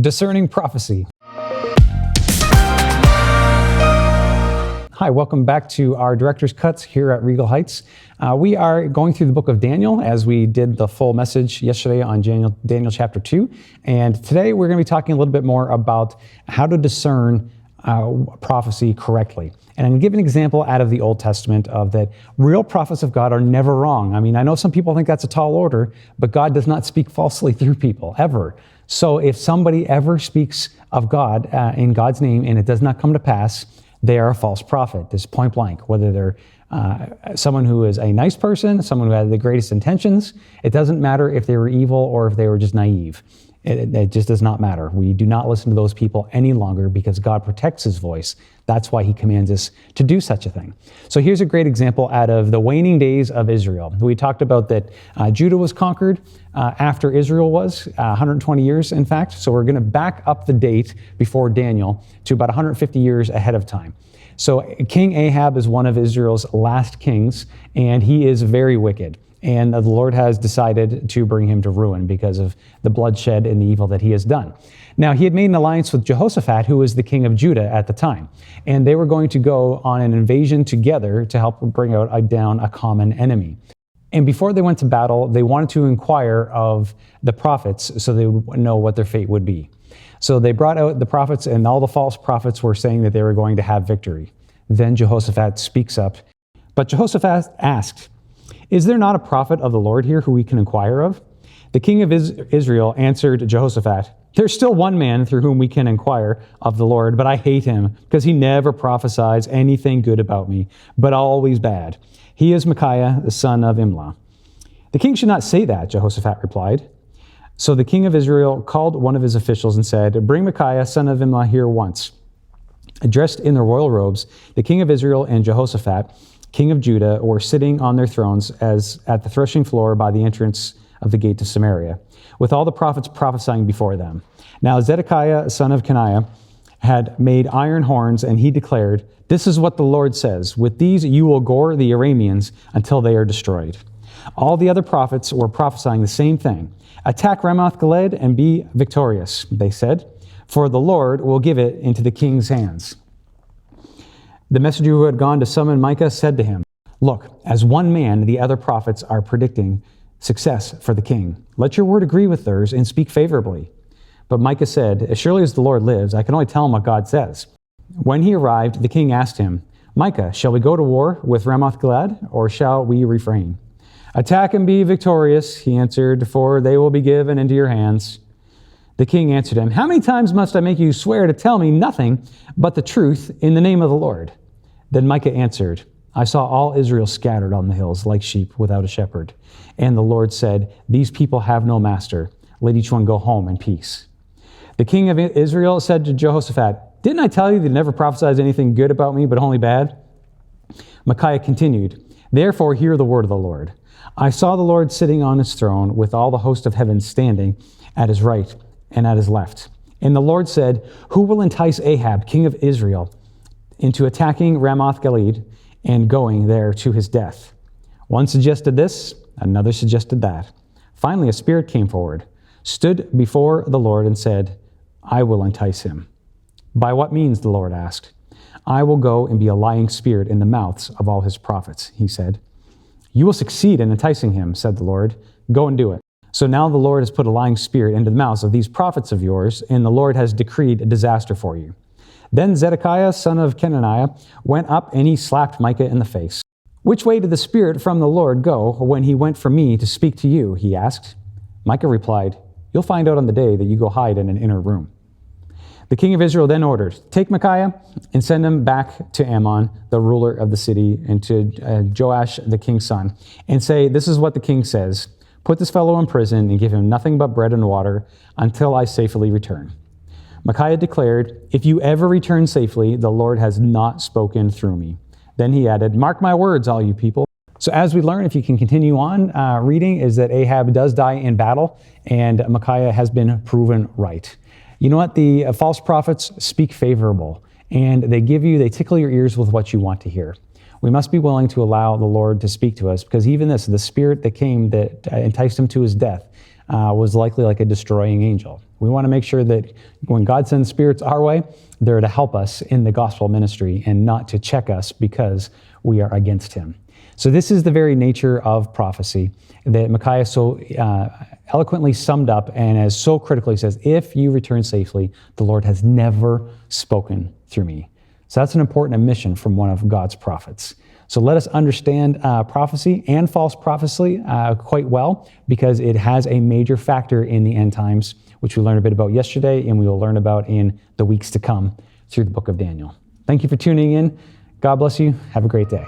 Discerning Prophecy. Hi, welcome back to our Director's Cuts here at Regal Heights. We are going through the book of Daniel as we did the full message yesterday on Daniel chapter 2. And today we're going to be talking a little bit more about how to discern prophecy correctly. And I'm going to give an example out of the Old Testament of that real prophets of God are never wrong. I mean, I know some people think that's a tall order, but God does not speak falsely through people, ever. So if somebody ever speaks of God in God's name and it does not come to pass, they are a false prophet. This point blank, whether they're someone who is a nice person, someone who had the greatest intentions. It doesn't matter if they were evil or if they were just naive. It just does not matter. We do not listen to those people any longer because God protects his voice. That's why he commands us to do such a thing. So here's a great example out of the waning days of Israel. We talked about that Judah was conquered after Israel was, 120 years in fact. So we're going to back up the date before Daniel to about 150 years ahead of time. So King Ahab is one of Israel's last kings, and he is very wicked. And the Lord has decided to bring him to ruin because of the bloodshed and the evil that he has done. Now, he had made an alliance with Jehoshaphat, who was the king of Judah at the time. And they were going to go on an invasion together to help bring down a common enemy. And before they went to battle, they wanted to inquire of the prophets so they would know what their fate would be. So they brought out the prophets, and all the false prophets were saying that they were going to have victory. Then Jehoshaphat speaks up. But Jehoshaphat asked, "Is there not a prophet of the Lord here who we can inquire of?" The king of Israel answered Jehoshaphat, "There's still one man through whom we can inquire of the Lord, but I hate him because he never prophesies anything good about me, but always bad. He is Micaiah, the son of Imlah." "The king should not say that," Jehoshaphat replied. So the king of Israel called one of his officials and said, "Bring Micaiah, son of Imlah, here once." Dressed in their royal robes, the king of Israel and Jehoshaphat, king of Judah, were sitting on their thrones as at the threshing floor by the entrance of the gate to Samaria, with all the prophets prophesying before them. Now Zedekiah, son of Kenaiah, had made iron horns, and he declared, "This is what the Lord says, with these you will gore the Arameans until they are destroyed." All the other prophets were prophesying the same thing. "Attack Ramoth-Gilead and be victorious," they said, "for the Lord will give it into the king's hands." The messenger who had gone to summon Micah said to him, "Look, as one man, the other prophets are predicting success for the king. Let your word agree with theirs and speak favorably." But Micah said, "As surely as the Lord lives, I can only tell him what God says." When he arrived, the king asked him, "Micah, shall we go to war with Ramoth-Gilead, or shall we refrain?" "Attack and be victorious," he answered, "for they will be given into your hands." The king answered him, "How many times must I make you swear to tell me nothing but the truth in the name of the Lord?" Then Micah answered, "I saw all Israel scattered on the hills like sheep without a shepherd. And the Lord said, 'These people have no master. Let each one go home in peace.'" The king of Israel said to Jehoshaphat, "Didn't I tell you that he never prophesies anything good about me, but only bad?" Micaiah continued, "Therefore hear the word of the Lord. I saw the Lord sitting on his throne with all the host of heaven standing at his right and at his left. And the Lord said, 'Who will entice Ahab, king of Israel, into attacking Ramoth-Gilead and going there to his death?' One suggested this, another suggested that. Finally, a spirit came forward, stood before the Lord and said, 'I will entice him.' 'By what means?' the Lord asked. 'I will go and be a lying spirit in the mouths of all his prophets,' he said. 'You will succeed in enticing him,' said the Lord. 'Go and do it.' So now the Lord has put a lying spirit into the mouths of these prophets of yours, and the Lord has decreed a disaster for you." Then Zedekiah, son of Kenaniah, went up and he slapped Micah in the face. "Which way did the Spirit from the Lord go when he went from me to speak to you?" he asked. Micah replied, "You'll find out on the day that you go hide in an inner room." The king of Israel then ordered, "Take Micaiah and send him back to Ammon, the ruler of the city, and to Joash, the king's son, and say, 'This is what the king says. Put this fellow in prison and give him nothing but bread and water until I safely return.'" Micaiah declared, "If you ever return safely, the Lord has not spoken through me." Then he added, "Mark my words, all you people." So as we learn, if you can continue on reading, is that Ahab does die in battle, and Micaiah has been proven right. You know what? The false prophets speak favorable, and they tickle your ears with what you want to hear. We must be willing to allow the Lord to speak to us, because even the spirit that came that enticed him to his death was likely like a destroying angel. We want to make sure that when God sends spirits our way, they're to help us in the gospel ministry and not to check us because we are against him. So this is the very nature of prophecy that Micaiah so eloquently summed up and as so critically says, if you return safely, the Lord has never spoken through me. So that's an important admission from one of God's prophets. So let us understand prophecy and false prophecy quite well, because it has a major factor in the end times, which we learned a bit about yesterday and we will learn about in the weeks to come through the book of Daniel. Thank you for tuning in. God bless you. Have a great day.